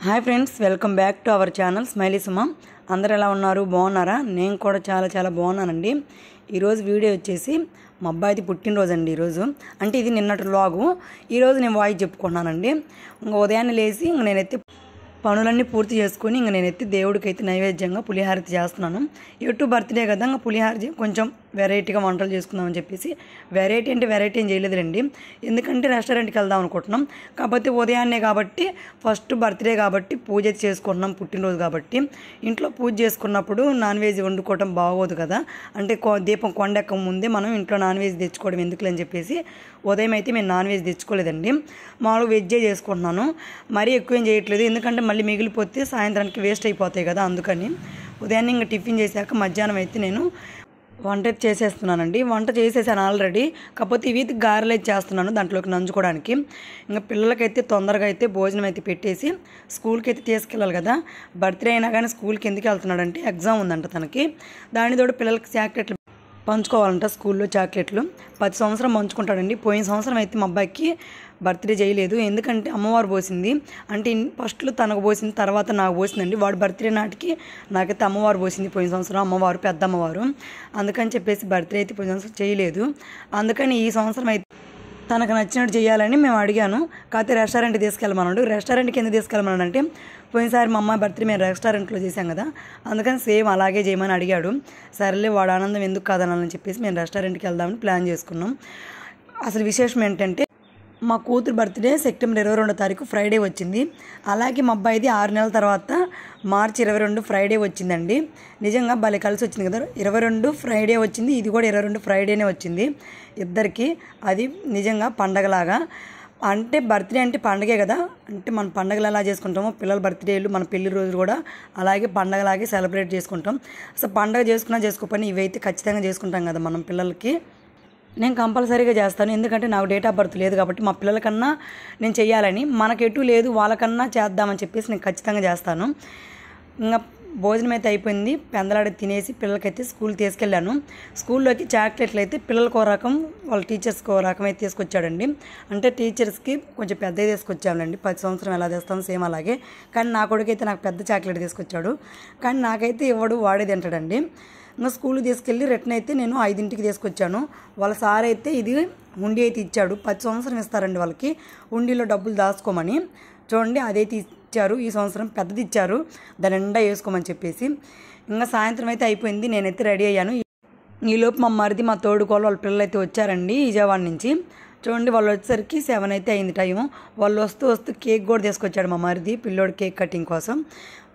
Hi friends, welcome back to our channel smiley Suma. అందరు ఎలా ఉన్నారు? బాగున్నారా? నేను కూడా చాలా బాగున్నానండి. ఈరోజు వీడియో వచ్చేసి మా అబ్బాయిది పుట్టినరోజు అండి. ఈరోజు అంటే ఇది నిన్నటి వ్లాగు. ఈరోజు నేను వాయిస్ చెప్పుకున్నానండి. ఇంకా ఉదయాన్నే లేచి నేనైతే పనులన్నీ పూర్తి చేసుకొని నేనైతే దేవుడికి అయితే నైవేద్యంగా పులిహార చేస్తున్నాను. ఎటు బర్త్డే కదా, ఇంకా పులిహార కొంచెం వెరైటీగా వంటలు చేసుకుందామని చెప్పేసి వెరైటీ ఏం చేయలేదులేండి. ఎందుకంటే రెస్టారెంట్కి వెళ్దాం అనుకుంటున్నాం. కాకపోతే ఉదయాన్నే కాబట్టి ఫస్ట్ బర్త్డే కాబట్టి పూజ చేసుకుంటున్నాం, పుట్టినరోజు కాబట్టి. ఇంట్లో పూజ చేసుకున్నప్పుడు నాన్ వెజ్ వండుకోవడం బాగోదు కదా, అంటే దీపం కొండెక్క ముందే మనం ఇంట్లో నాన్ వెజ్ తెచ్చుకోవడం ఎందుకులని చెప్పేసి ఉదయం అయితే మేము నాన్ వెజ్ తెచ్చుకోలేదండి. మామూలుగా వెజ్జే చేసుకుంటున్నాను. మరీ ఎక్కువ ఏం చేయట్లేదు, ఎందుకంటే మళ్ళీ మిగిలిపోతే సాయంత్రానికి వేస్ట్ అయిపోతాయి కదా. అందుకని ఉదయాన్నే ఇంకా టిఫిన్ చేశాక మధ్యాహ్నం అయితే నేను వంట చేసేస్తున్నానండి. వంట చేసేసాను ఆల్రెడీ. కాకపోతే ఇవి గారెలు అయితే చేస్తున్నాను దాంట్లోకి నంచుకోవడానికి. ఇంకా పిల్లలకైతే తొందరగా అయితే భోజనం అయితే పెట్టేసి స్కూల్కి అయితే తీసుకెళ్ళాలి కదా. బర్త్డే అయినా కానీ స్కూల్కి ఎందుకు వెళ్తున్నాడంటే ఎగ్జామ్ ఉందంట తనకి. దానితోడు పిల్లలకి చాక్లెట్లు పంచుకోవాలంట స్కూల్లో. చాక్లెట్లు 10 సంవత్సరం పంచుకుంటాడండి. పోయిన సంవత్సరం అయితే మా అబ్బాయికి బర్త్డే చేయలేదు, ఎందుకంటే అమ్మవారు పోసింది. అంటే ఫస్ట్లో తనకు పోసింది, తర్వాత నాకు పోసిందండి. వాడు బర్త్డే నాటికి నాకైతే అమ్మవారు పోసింది పోయిన సంవత్సరం, అమ్మవారు పెద్ద అమ్మవారు. అందుకని చెప్పేసి బర్త్డే అయితే పోయిన సంవత్సరం చేయలేదు. అందుకని ఈ సంవత్సరం అయితే తనకు నచ్చినట్టు చేయాలని మేము అడిగాను. కాకపోతే రెస్టారెంట్కి తీసుకెళ్ళమన్నాడు. రెస్టారెంట్కి ఎందుకు తీసుకెళ్ళమన్నాడు అంటే, పోయినసారి మా అమ్మాయి బర్త్డే మేము రెస్టారెంట్లో చేసాం కదా, అందుకని సేమ్ అలాగే చేయమని అడిగాడు. సరేలే వాడు ఆనందం ఎందుకు కాదనాలని చెప్పేసి మేము రెస్టారెంట్కి వెళ్దామని ప్లాన్ చేసుకున్నాం. అసలు విశేషం ఏంటంటే, మా కూతురు బర్త్డే సెప్టెంబర్ 22వ తారీఖు ఫ్రైడే వచ్చింది. అలాగే మా అబ్బాయిది 6 నెలల తర్వాత మార్చి 22 ఫ్రైడే వచ్చిందండి. నిజంగా భలే కలిసి వచ్చింది కదా. 22 ఫ్రైడే వచ్చింది, ఇది కూడా 22 ఫ్రైడేనే వచ్చింది ఇద్దరికి. అది నిజంగా పండగలాగా. అంటే బర్త్డే అంటే పండగే కదా, అంటే మన పండగలు ఎలా చేసుకుంటామో పిల్లల బర్త్డేలు మన పెళ్లి రోజులు కూడా అలాగే పండగలాగే సెలబ్రేట్ చేసుకుంటాం. అసలు పండగ చేసుకోకపోయినా ఇవైతే ఖచ్చితంగా చేసుకుంటాం కదా మనం పిల్లలకి. నేను కంపల్సరీగా చేస్తాను, ఎందుకంటే నాకు డేట్ ఆఫ్ బర్త్ లేదు కాబట్టి మా పిల్లలకన్నా నేను చెయ్యాలని, మనకెటు లేదు వాళ్ళకన్నా చేద్దామని చెప్పేసి నేను ఖచ్చితంగా చేస్తాను. ఇంకా భోజనం అయితే అయిపోయింది. పెందలాడి తినేసి పిల్లలకైతే స్కూల్ తీసుకెళ్ళాను. స్కూల్లోకి చాక్లెట్లు అయితే పిల్లలకో రకం, వాళ్ళ టీచర్స్కి ఒక రకం అయితే తీసుకొచ్చాడండి. అంటే టీచర్స్కి కొంచెం పెద్దవి తీసుకొచ్చామండి. 10 సంవత్సరం ఎలా తెస్తాం సేమ్ అలాగే. కానీ నా కొడుకైతే నాకు పెద్ద చాక్లెట్ తీసుకొచ్చాడు, కానీ నాకైతే ఇవ్వడు, వాడే తింటాడండి. ఇంకా స్కూల్కి తీసుకెళ్ళి రిటర్న్ అయితే నేను 5ంటికి తీసుకొచ్చాను. వాళ్ళ సార్ అయితే ఇది హుండీ అయితే ఇచ్చాడు. 10 సంవత్సరం ఇస్తారండి వాళ్ళకి హుండీలో డబ్బులు దాచుకోమని. చూడండి అదైతే ఇచ్చారు. ఈ సంవత్సరం పెద్దది ఇచ్చారు, దాని నిండా వేసుకోమని చెప్పేసి. ఇంకా సాయంత్రం అయితే అయిపోయింది, నేనైతే రెడీ అయ్యాను. ఈలోపు మా మరిది మా తోడుకోళ్ళు వాళ్ళ పిల్లలు అయితే వచ్చారండి విజయవాడ నుంచి. చూడండి వాళ్ళు వచ్చేసరికి 7 అయితే అయింది టైము. వాళ్ళు వస్తూ కేక్ కూడా తీసుకొచ్చాడు మా మరిది, పిల్లోడు కేక్ కటింగ్ కోసం.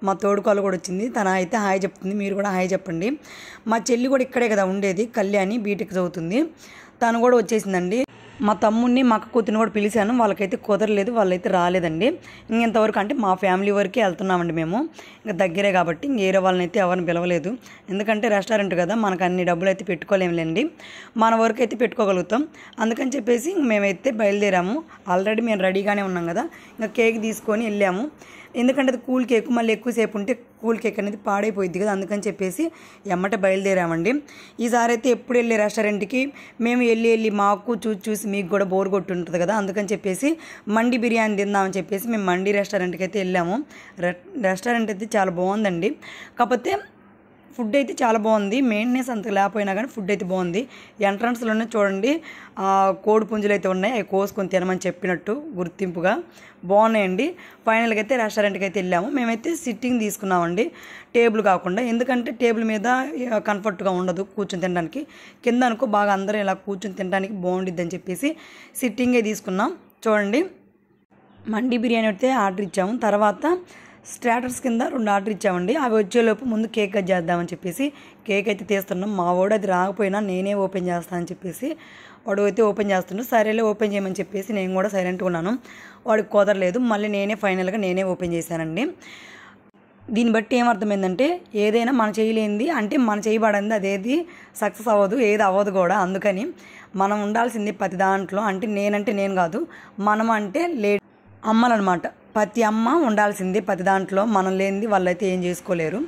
మా తోడుకోళ్ళు కూడా వచ్చింది, తన అయితే హాయ్ చెప్తుంది. మీరు కూడా హాయ్ చెప్పండి. మా చెల్లి కూడా ఇక్కడే కదా ఉండేది, కళ్యాణి బీటెక్ చదువుతుంది, తను కూడా వచ్చేసిందండి. మా తమ్ముడిని మా అక్క కూతురిని కూడా పిలిచాను, వాళ్ళకైతే కుదరలేదు, వాళ్ళైతే రాలేదండి. ఇంకెంతవరకు అంటే మా ఫ్యామిలీ వరకే వెళ్తున్నామండి మేము. ఇంకా దగ్గరే కాబట్టి ఇంకేరే వాళ్ళని అయితే ఎవరిని పిలవలేదు, ఎందుకంటే రెస్టారెంట్ కదా మనకు అన్ని డబ్బులు అయితే పెట్టుకోలేములేండి, మన వరకు అయితే పెట్టుకోగలుగుతాం. అందుకని చెప్పేసి మేమైతే బయలుదేరాము. ఆల్రెడీ మేము రెడీగానే ఉన్నాం కదా. ఇంకా కేక్ తీసుకొని వెళ్ళాము, ఎందుకంటే అది కూల్ కేక్, మళ్ళీ ఎక్కువసేపు ఉంటే కూల్ కేక్ అనేది పాడైపోయింది కదా, అందుకని చెప్పేసి ఎమ్మటే బయలుదేరామండి. ఈసారి అయితే ఎప్పుడు వెళ్ళే రెస్టారెంట్కి మేము వెళ్ళి మాకు చూసి మీకు కూడా బోర్ కొట్టుంటుంది కదా, అందుకని చెప్పేసి మండి బిర్యానీ తిందామని చెప్పేసి మేము మండి రెస్టారెంట్కి అయితే వెళ్ళాము. రెస్టారెంట్ అయితే చాలా బాగుందండి, కాకపోతే ఫుడ్ అయితే చాలా బాగుంది. మెయింటెనెన్స్ అంత లేకపోయినా కానీ ఫుడ్ అయితే బాగుంది. ఎంట్రన్స్లోనే చూడండి కోడి పుంజులు అయితే ఉన్నాయి, అవి కోసుకొని తినమని చెప్పినట్టు గుర్తింపుగా బాగున్నాయండి. ఫైనల్గా అయితే రెస్టారెంట్కి అయితే వెళ్ళాము. మేమైతే సిట్టింగ్ తీసుకున్నామండి, టేబుల్ కాకుండా, ఎందుకంటే టేబుల్ మీద కంఫర్ట్గా ఉండదు కూర్చొని తినడానికి. కింద అనుకో బాగా అందరూ ఇలా కూర్చొని తినడానికి బాగుండిద్ది అని చెప్పేసి సిట్టింగే తీసుకున్నాం. చూడండి మండి బిర్యానీ అయితే ఆర్డర్ ఇచ్చాము. తర్వాత స్టార్టర్స్ కింద 2 ఆర్డర్ ఇచ్చామండి. అవి వచ్చేలోపు ముందు కేక్ కట్ చేద్దామని చెప్పేసి కేక్ అయితే తీస్తున్నాం. మా వాడు అది రాకపోయినా నేనే ఓపెన్ చేస్తానని చెప్పేసి వాడు అయితే ఓపెన్ చేస్తున్నాడు. సరేలే ఓపెన్ చేయమని చెప్పేసి నేను కూడా సైలెంట్గా ఉన్నాను. వాడికి కుదరలేదు, మళ్ళీ ఫైనల్గా నేనే ఓపెన్ చేశానండి. దీన్ని బట్టి ఏమర్థమైందంటే, ఏదైనా మన చేయలేంది అంటే మన చేయబడింది అదేది సక్సెస్ అవ్వదు, ఏది అవ్వదు కూడా. అందుకని మనం ఉండాల్సింది ప్రతి దాంట్లో, అంటే నేను కాదు, మనం అంటే అమ్మలన్నమాట. ప్రతి అమ్మ ఉండాల్సింది ప్రతి దాంట్లో, మనం లేనిది వాళ్ళైతే ఏం చేసుకోలేరు.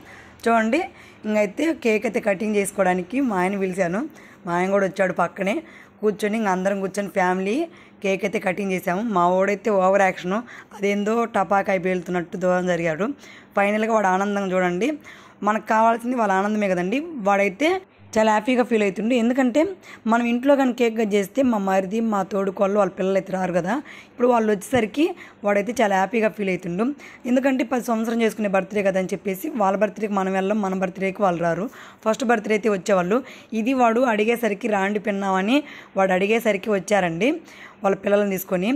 చూడండి ఇంకైతే కేక్ అయితే కటింగ్ చేసుకోవడానికి మా ఆయన పిలిచాను. మా ఆయన కూడా వచ్చాడు పక్కనే. కూర్చొని ఇంక అందరం కూర్చొని ఫ్యామిలీ కేక్ అయితే కటింగ్ చేసాము. మా వాడైతే ఓవర్ యాక్షను అదేందో టపాకాయ పేలుతున్నట్టు దూరం జరిగాడు. ఫైనల్గా వాడు ఆనందంగా చూడండి, మనకు కావాల్సింది వాళ్ళ ఆనందమే కదండి. వాడైతే చాలా హ్యాపీగా ఫీల్ అవుతుండే. ఎందుకంటే మనం ఇంట్లో కానీ కేక్ కట్ చేస్తే మా మరిది మా తోడుకోళ్ళు వాళ్ళ పిల్లలు అయితే రారు కదా, ఇప్పుడు వాళ్ళు వచ్చేసరికి వాడైతే చాలా హ్యాపీగా ఫీల్ అవుతుండు. ఎందుకంటే 10 సంవత్సరం చేసుకునే బర్త్డే కదా అని చెప్పేసి వాళ్ళ బర్త్డేకి మనం వెళ్ళాం, మన బర్త్డేకి వాళ్ళు రారు. ఫస్ట్ బర్త్డే అయితే వచ్చేవాళ్ళు. ఇది వాడు అడిగేసరికి రాండి పిన్నామని వాడు అడిగేసరికి వచ్చారండి వాళ్ళ పిల్లలను తీసుకొని.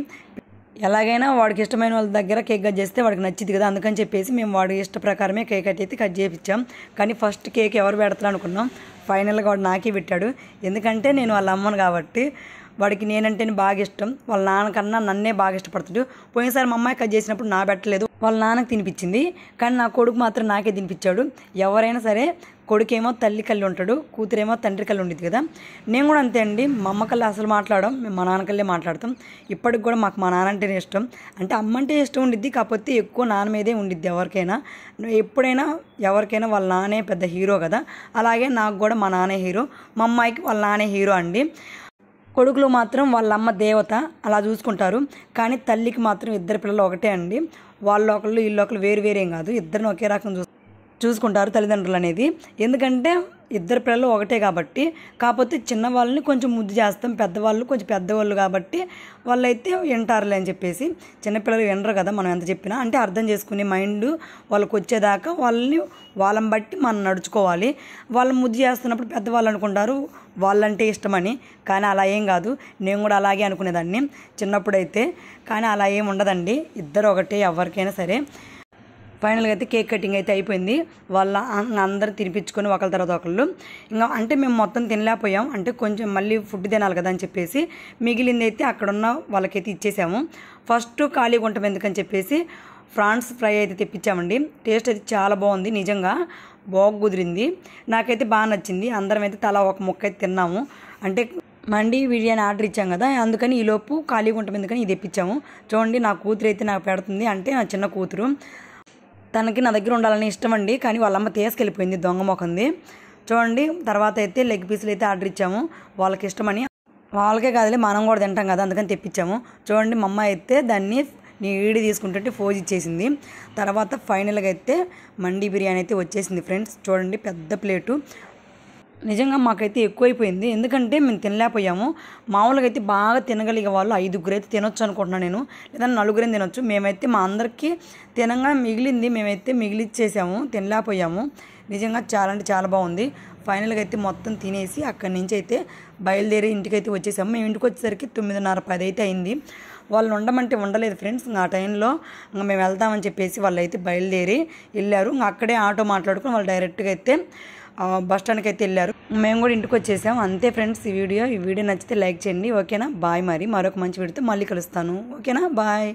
ఎలాగైనా వాడికి ఇష్టమైన వాళ్ళ దగ్గర కేక్ కట్ చేస్తే వాడికి నచ్చింది కదా, అందుకని చెప్పేసి మేము వాడి ఇష్ట ప్రకారమే కేక్ అయితే కట్ చేయించాం. కానీ ఫస్ట్ కేక్ ఎవరు పెడతారు అనుకున్నాం, ఫైనల్గా వాడు నాకే పెట్టాడు. ఎందుకంటే నేను వాళ్ళ అమ్మను కాబట్టి వాడికి నేనంటేనే బాగా ఇష్టం. వాళ్ళ నాన్నకన్నా నన్నే బాగా ఇష్టపడుతాడు. పోయినసారి మా అమ్మాయి కట్ చేసినప్పుడు నా పెట్టలేదు, వాళ్ళ నాన్నకు తినిపించింది. కానీ నా కొడుకు మాత్రం నాకే తినిపించాడు. ఎవరైనా సరే కొడుకేమో తల్లి కళ్ళు ఉంటాడు, కూతురేమో తండ్రి కళ్ళు ఉండేది కదా. నేను కూడా అంతే అండి, మా అమ్మ కళ్ళు అసలు మాట్లాడడం, మేము మా నాన్నకల్లే మాట్లాడతాం. ఇప్పటికి కూడా మాకు మా నాన్న అంటేనే ఇష్టం. అంటే అమ్మ అంటే ఇష్టం ఉండిద్ది, కాకపోతే ఎక్కువ నాన్న మీదే ఉండిద్ది ఎవరికైనా. ఎప్పుడైనా ఎవరికైనా వాళ్ళ నాన్నే పెద్ద హీరో కదా, అలాగే నాకు కూడా మా నాన్నే హీరో, మా అమ్మాయికి వాళ్ళ నాన్నే హీరో అండి. కొడుకులు మాత్రం వాళ్ళ అమ్మ దేవత అలా చూసుకుంటారు. కానీ తల్లికి మాత్రం ఇద్దరు పిల్లలు ఒకటే అండి. వాళ్ళొకళ్ళు వీళ్ళొకళ్ళు వేరు వేరేం కాదు, ఇద్దరిని ఒకే రకం చూసుకుంటారు తల్లిదండ్రులు అనేది. ఎందుకంటే ఇద్దరు పిల్లలు ఒకటే కాబట్టి. కాకపోతే చిన్నవాళ్ళని కొంచెం ముద్దు చేస్తాం, పెద్దవాళ్ళు కొంచెం పెద్దవాళ్ళు కాబట్టి వాళ్ళైతే వింటారులే అని చెప్పేసి. చిన్నపిల్లలు వినరు కదా మనం ఎంత చెప్పినా. అంటే అర్థం చేసుకునే మైండ్ వాళ్ళకి వచ్చేదాకా వాళ్ళని బట్టి మనం నడుచుకోవాలి. వాళ్ళు ముద్దు చేస్తున్నప్పుడు పెద్దవాళ్ళు అనుకుంటారు వాళ్ళంటే ఇష్టమని, కానీ అలా ఏం కాదు. నేను కూడా అలాగే అనుకునేదాన్ని చిన్నప్పుడైతే, కానీ అలా ఏం ఉండదండి, ఇద్దరు ఒకటే ఎవరికైనా సరే. ఫైనల్గా అయితే కేక్ కటింగ్ అయితే అయిపోయింది. వాళ్ళ అందరూ తినిపించుకొని ఒకరి తర్వాత ఒకళ్ళు. ఇంకా అంటే మేము మొత్తం తినలేకపోయాం, అంటే కొంచెం మళ్ళీ ఫుడ్ తినాలి కదా అని చెప్పేసి మిగిలింది అయితే అక్కడున్న వాళ్ళకైతే ఇచ్చేసాము. ఫస్ట్ ఖాళీగా ఉంటాం ఎందుకని చెప్పేసి ఫ్రాన్స్ ఫ్రై అయితే తెప్పించామండి. టేస్ట్ అయితే చాలా బాగుంది, నిజంగా బాగా కుదిరింది, నాకైతే బాగా నచ్చింది. అందరం అయితే తలా ఒక ముక్క అయితే తిన్నాము. అంటే మండి బిర్యానీ ఆర్డర్ ఇచ్చాం కదా, అందుకని ఈలోపు ఖాళీగా ఉంటాం ఎందుకని ఇది తెప్పించాము. చూడండి నా కూతురు అయితే నాకు పెడుతుంది, అంటే నా చిన్న కూతురు, తనకి నా దగ్గర ఉండాలని ఇష్టం అండి. కానీ వాళ్ళమ్మ తీసుకెళ్ళిపోయింది దొంగ మొకంది. చూడండి తర్వాత అయితే లెగ్ పీసులు అయితే ఆర్డర్ ఇచ్చాము వాళ్ళకి ఇష్టమని. వాళ్ళకే కాదులే మనం కూడా తింటాం కదా, అందుకని తెప్పించాము. చూడండి మా అమ్మ అయితే దాన్ని నీడి తీసుకుంటుంటే ఫోజ్ ఇచ్చేసింది. తర్వాత ఫైనల్గా అయితే మండి బిర్యానీ అయితే వచ్చేసింది ఫ్రెండ్స్. చూడండి పెద్ద ప్లేటు, నిజంగా మాకైతే ఎక్కువైపోయింది ఎందుకంటే మేము తినలేకపోయాము. మామూలుగా అయితే బాగా తినగలిగే వాళ్ళు 5గురు అయితే తినొచ్చు అనుకుంటున్నాను నేను, లేదా 4 తినొచ్చు. మేమైతే మా అందరికీ తినంగా మిగిలింది మేమైతే మిగిలిచ్చేసాము, తినలేకపోయాము. నిజంగా చాలా అంటే చాలా బాగుంది. ఫైనల్గా అయితే మొత్తం తినేసి అక్కడి నుంచి అయితే బయలుదేరి ఇంటికైతే వచ్చేసాము. మేము ఇంటికి వచ్చేసరికి 9:30, 10 అయితే అయింది. వాళ్ళు ఉండమంటే ఉండలేదు ఫ్రెండ్స్. ఆ టైంలో ఇంకా మేము వెళ్తామని చెప్పేసి వాళ్ళు అయితే బయలుదేరి వెళ్ళారు. ఇంకా అక్కడే ఆటో మాట్లాడుకుని వాళ్ళు డైరెక్ట్గా అయితే బస్ స్టాండ్కి అయితే వెళ్ళారు. మేము కూడా ఇంటికి వచ్చేసాం. అంతే ఫ్రెండ్స్ ఈ వీడియో నచ్చితే లైక్ చేయండి. ఓకేనా, బాయ్. మరొక మంచి వీడియోతో మళ్ళీ కలుస్తాను. ఓకేనా, బాయ్.